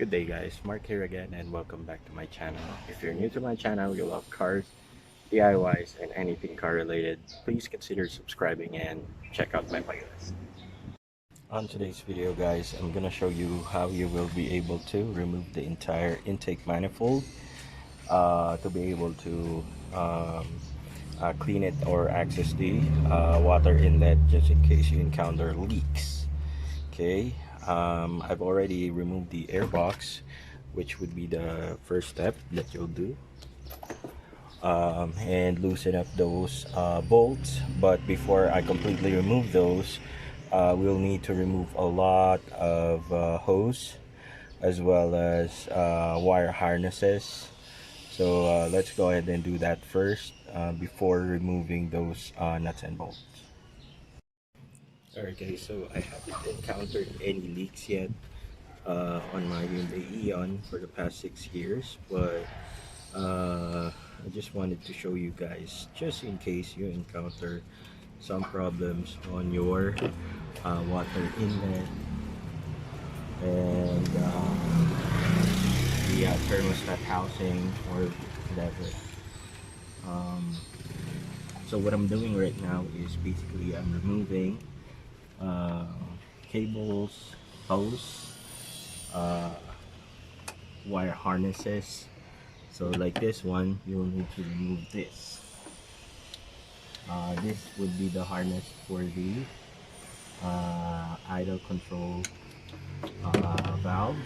Good day guys, Mark here again and welcome back to my channel. If you're new to my channel, you love cars, DIYs, and anything car related, please consider subscribing and check out my playlist. On today's video guys, I'm gonna show you how you will be able to remove the entire intake manifold to be able to clean it or access the water inlet just in case you encounter leaks. Okay, I've already removed the air box, which would be the first step that you'll do, and loosen up those bolts. But before I completely remove those, we'll need to remove a lot of hose as well as wire harnesses. So let's go ahead and do that first before removing those nuts and bolts. Alright guys, so I haven't encountered any leaks yet on my Hyundai Eon for the past 6 years, but I just wanted to show you guys just in case you encounter some problems on your water inlet and the thermostat housing or whatever. So what I'm doing right now is basically I'm removing cables, hose, wire harnesses. So like this one, you'll need to remove this. This would be the harness for the idle control valve.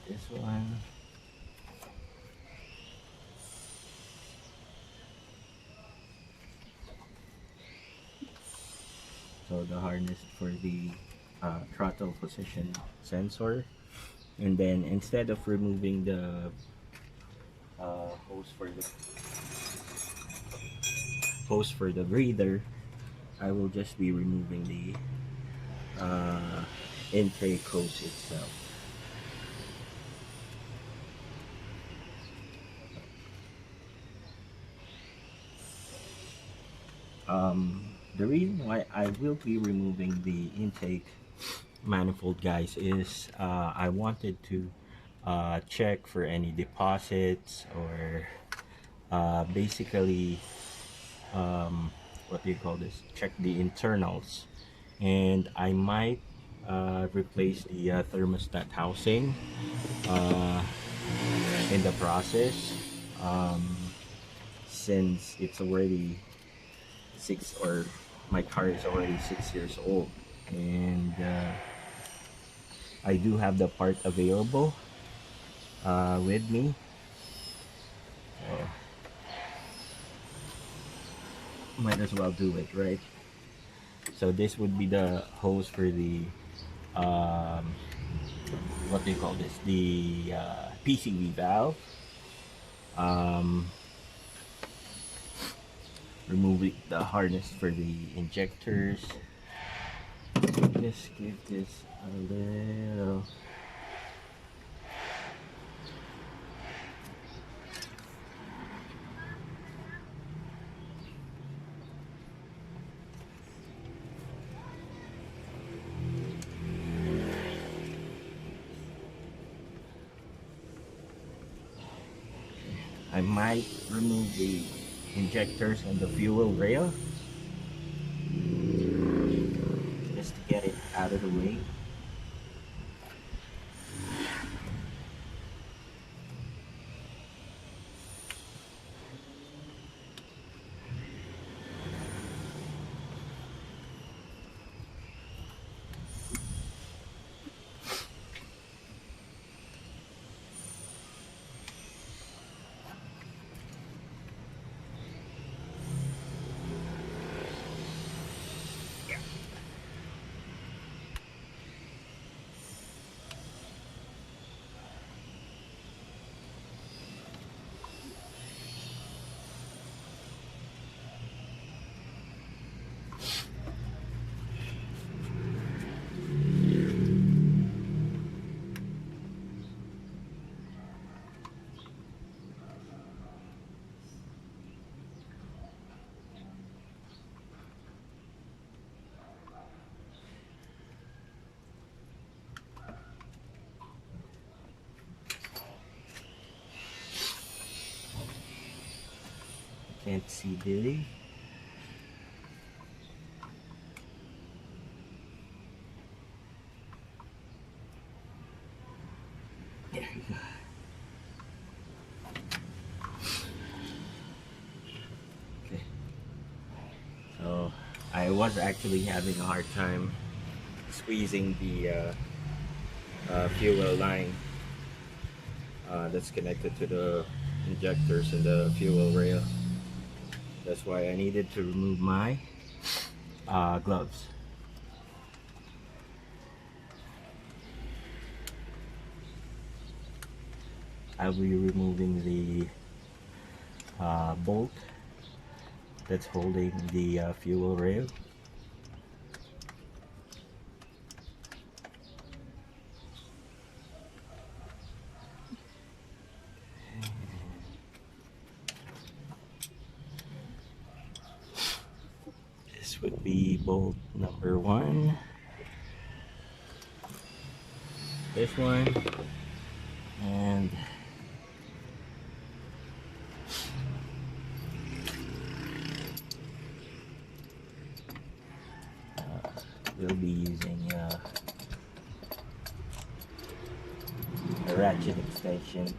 This one. So the harness for the throttle position sensor, and then instead of removing the hose for the breather, I will just be removing the intake hose itself. The reason why I will be removing the intake manifold guys is I wanted to check for any deposits or basically what do you call this, check the internals, and I might replace the thermostat housing in the process, since it's already my car is already 6 years old, and I do have the part available with me. So might as well do it, right? So this would be the hose for the what do you call this, the PCV valve. Removing the harness for the injectors. Just give this a little. I might remove the injectors and the fuel rail just to get it out of the way. can't see Billy. There you go. Okay. So I was actually having a hard time squeezing the fuel line that's connected to the injectors and the fuel rail. That's why I needed to remove my gloves. I'll be removing the bolt that's holding the fuel rail. This would be bolt number 1. This one, and we'll be using a ratchet extension.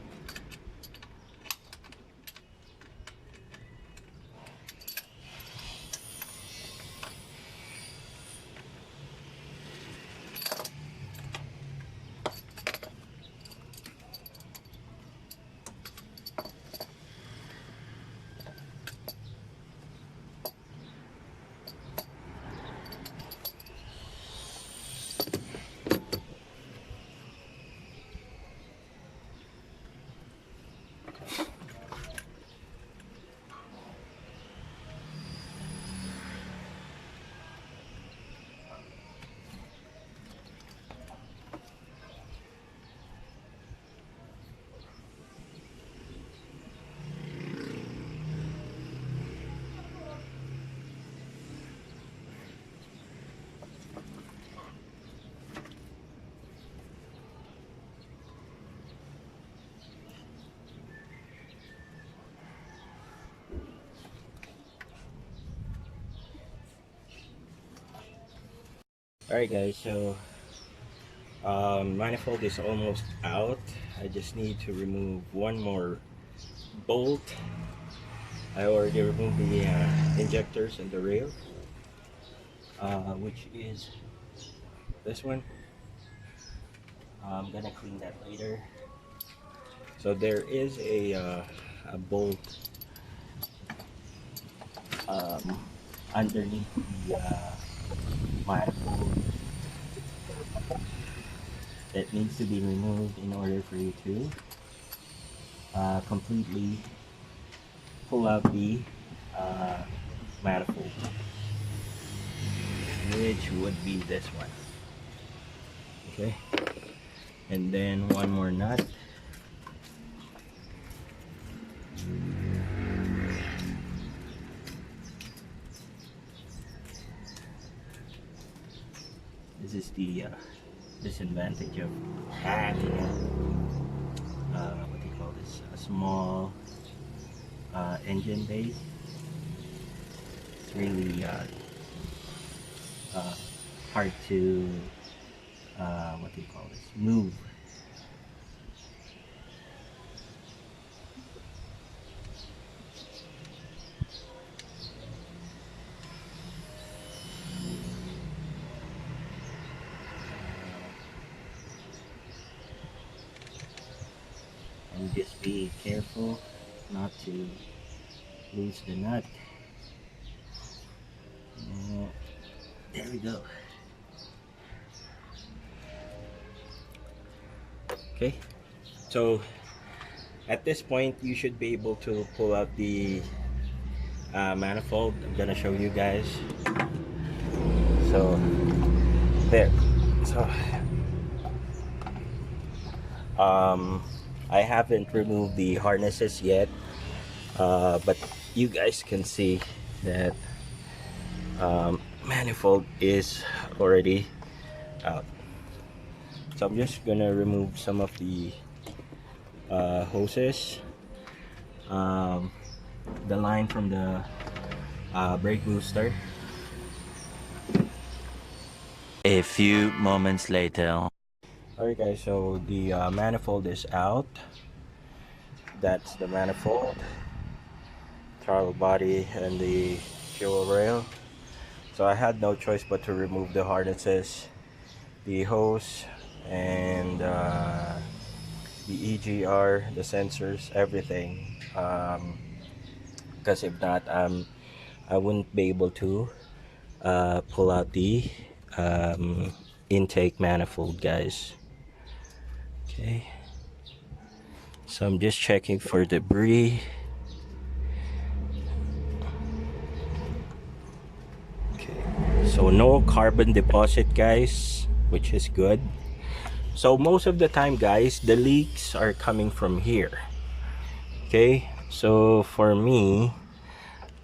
Alright guys, so manifold is almost out. I just need to remove one more bolt. I already removed the injectors and the rail, which is this one. I'm gonna clean that later. So there is a bolt underneath the manifold that needs to be removed in order for you to completely pull out the manifold, which would be this one. Okay, and then one more nut. This is the disadvantage of having what do you call this? A small engine base. It's really hard to what do you call this? Move. And just be careful not to lose the nut. There we go. Okay, so at this point you should be able to pull out the manifold. I'm gonna show you guys. So there. So I haven't removed the harnesses yet, but you guys can see that manifold is already out. So I'm just gonna remove some of the hoses. the line from the brake booster. A few moments later. Alright guys, so the manifold is out. That's the manifold, throttle body, and the fuel rail. So I had no choice but to remove the harnesses, the hose, and the EGR, the sensors, everything. Because if not, I wouldn't be able to pull out the um, intake manifold, guys. Okay, so I'm just checking for debris. Okay, so no carbon deposit, guys, which is good. So most of the time, guys, the leaks are coming from here. Okay, so for me,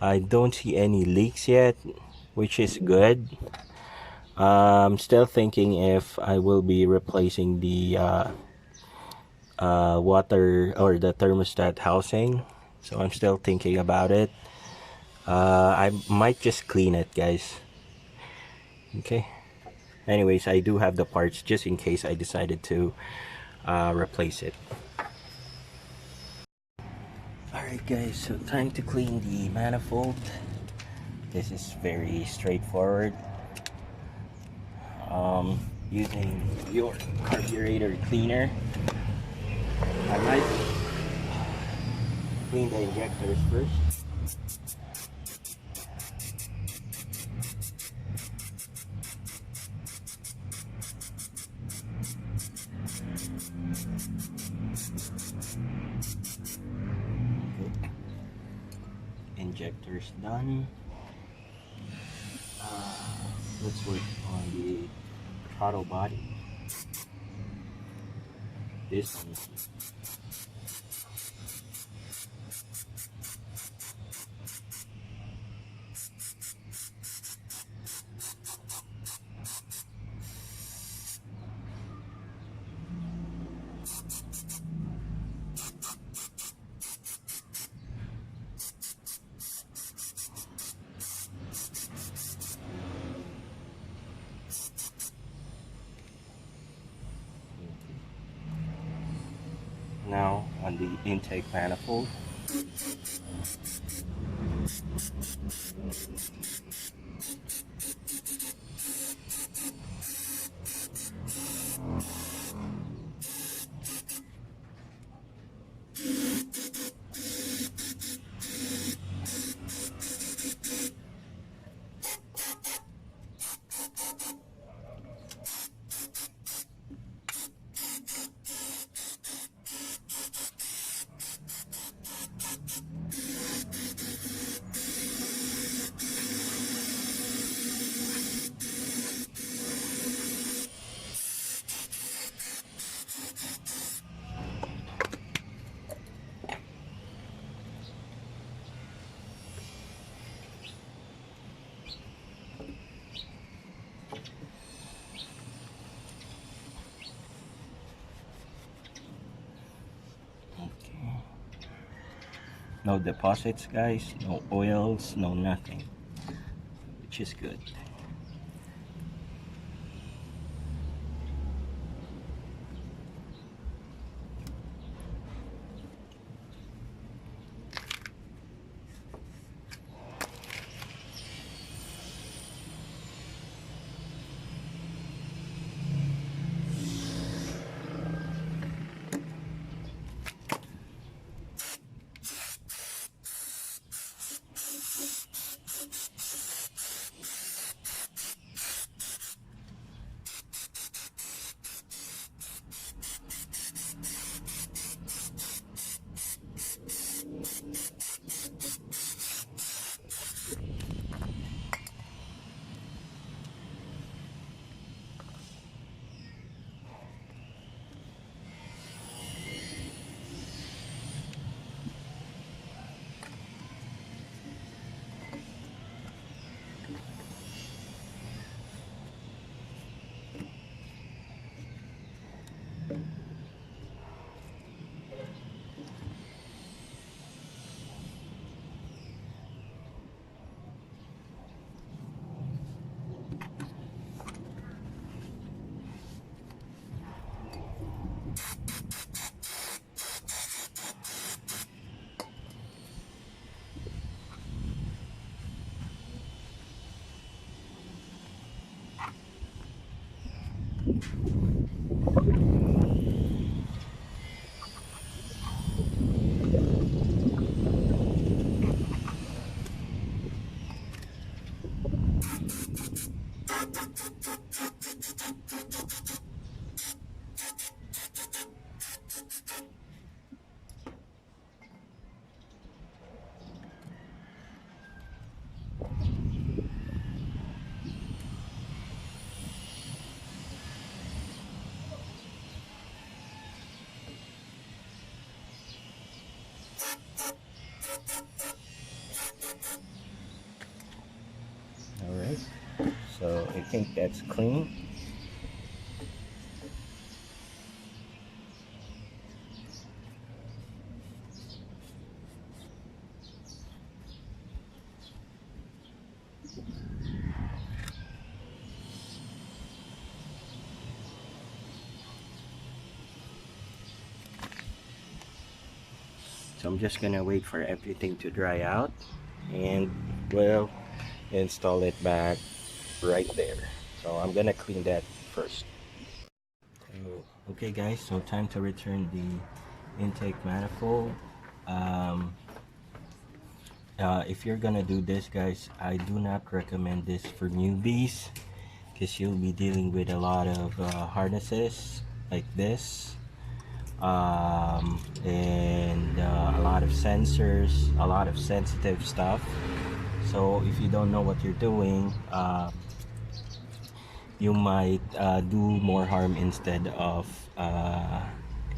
I don't see any leaks yet, which is good. I'm still thinking if I will be replacing the water or the thermostat housing. So I'm still thinking about it. I might just clean it, guys. Okay. Anyways, I do have the parts just in case I decided to replace it. Alright guys, so time to clean the manifold. This is very straightforward. Using your carburetor cleaner. I might clean the injectors first. Okay. Injectors done. Let's work on the throttle body. This one. Now on the intake manifold. Okay. No deposits, guys. No oils. No nothing. Which is good. Alright, so I think that's clean. So I'm just gonna wait for everything to dry out and we'll install it back right there. So I'm gonna clean that first. Okay guys, so time to return the intake manifold. If you're gonna do this guys, I do not recommend this for newbies because you'll be dealing with a lot of harnesses like this, and a lot of sensors, a lot of sensitive stuff. So if you don't know what you're doing, you might do more harm instead of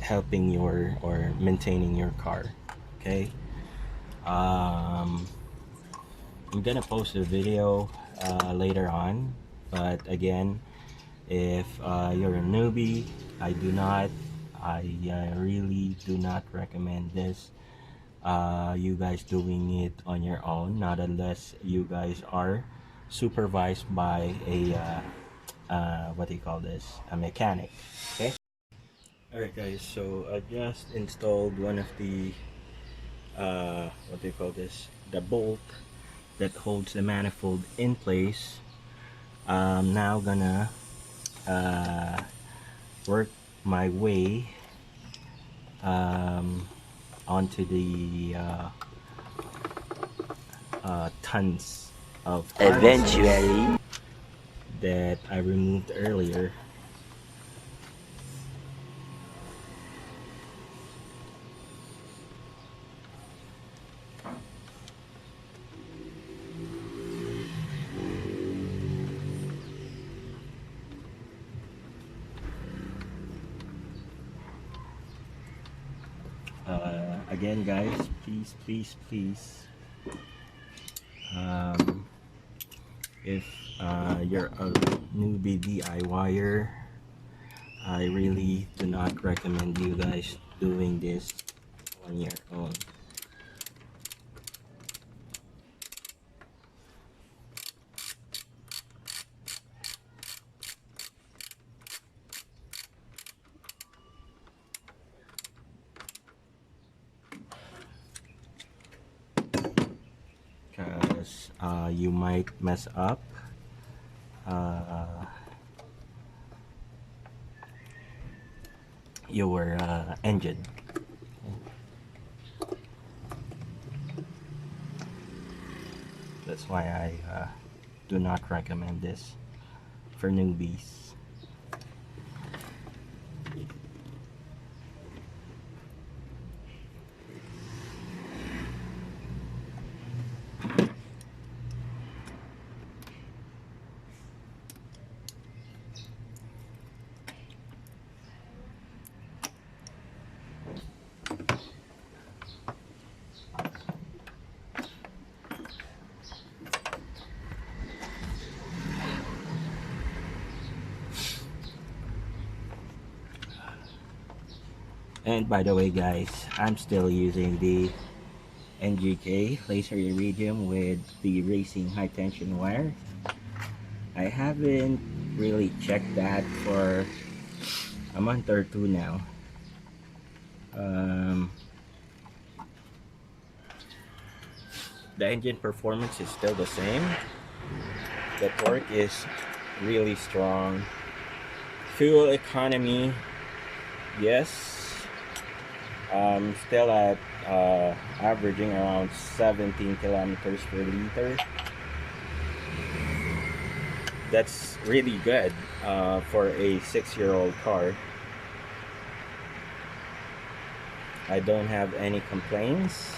helping your or maintaining your car. Okay, I'm gonna post a video later on, but again, if you're a newbie, I really do not recommend this. You guys doing it on your own, not unless you guys are supervised by a what do you call this, a mechanic. Okay. Alright guys, so I just installed one of the what do you call this, the bolt that holds the manifold in place. I'm now gonna work my way onto the tons of Eventually. that I removed earlier. Again guys, please, if you're a newbie DIYer, I really do not recommend you guys doing this on your own. Because you might mess up your engine. That's why I do not recommend this for newbies. And by the way guys, I'm still using the NGK laser iridium with the racing high tension wire. I haven't really checked that for a month or two now. The engine performance is still the same. The torque is really strong. fuel economy, yes, still at averaging around 17 kilometers per liter. That's really good for a 6-year-old car. I don't have any complaints.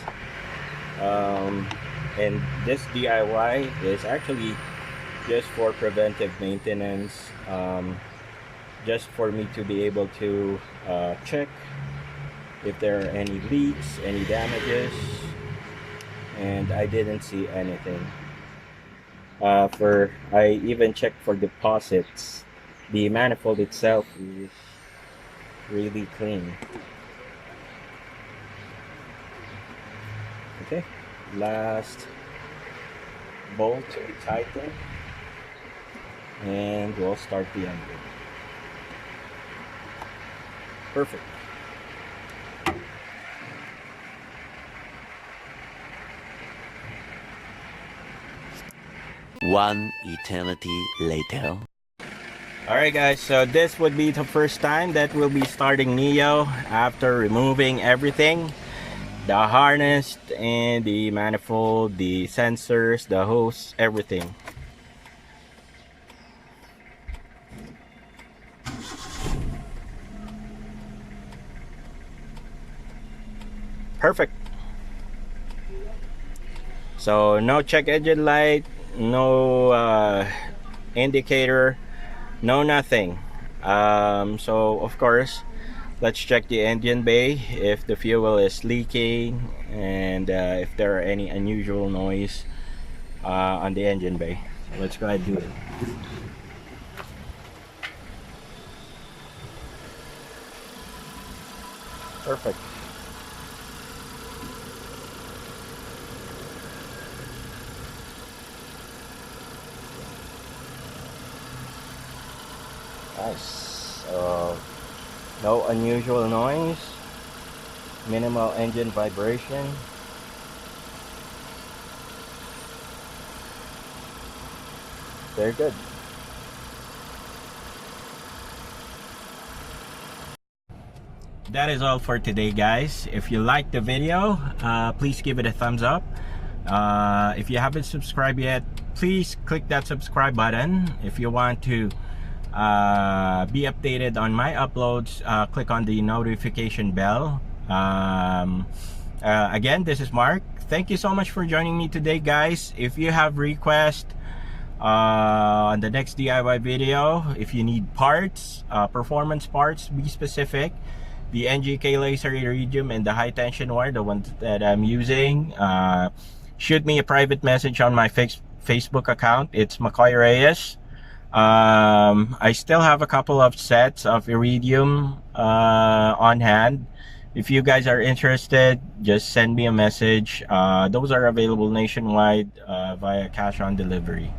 And this DIY is actually just for preventive maintenance, just for me to be able to check if there are any leaks, any damages, and I didn't see anything. I even checked for deposits. The manifold itself is really clean. Okay, last bolt to be tightened, and we'll start the engine. Perfect. One eternity later. Alright guys, so this would be the first time that we'll be starting Neo after removing everything. The harness and the manifold, the sensors, the hose, everything. Perfect. So no check engine light, no indicator, no nothing. So of course, let's check the engine bay if the fuel is leaking and if there are any unusual noise on the engine bay. So let's go ahead and do it. Perfect. Nice. No unusual noise, minimal engine vibration. Very good. That is all for today, guys. If you liked the video, please give it a thumbs up. If you haven't subscribed yet, please click that subscribe button. If you want to be updated on my uploads, click on the notification bell. Again, this is Mark. Thank you so much for joining me today, guys. If you have requests on the next DIY video, if you need parts, performance parts, be specific. The NGK laser iridium and the high tension wire, the ones that I'm using, shoot me a private message on my Facebook account. It's McCoy Reyes. I still have a couple of sets of iridium on hand. If you guys are interested, just send me a message. Those are available nationwide via cash on delivery.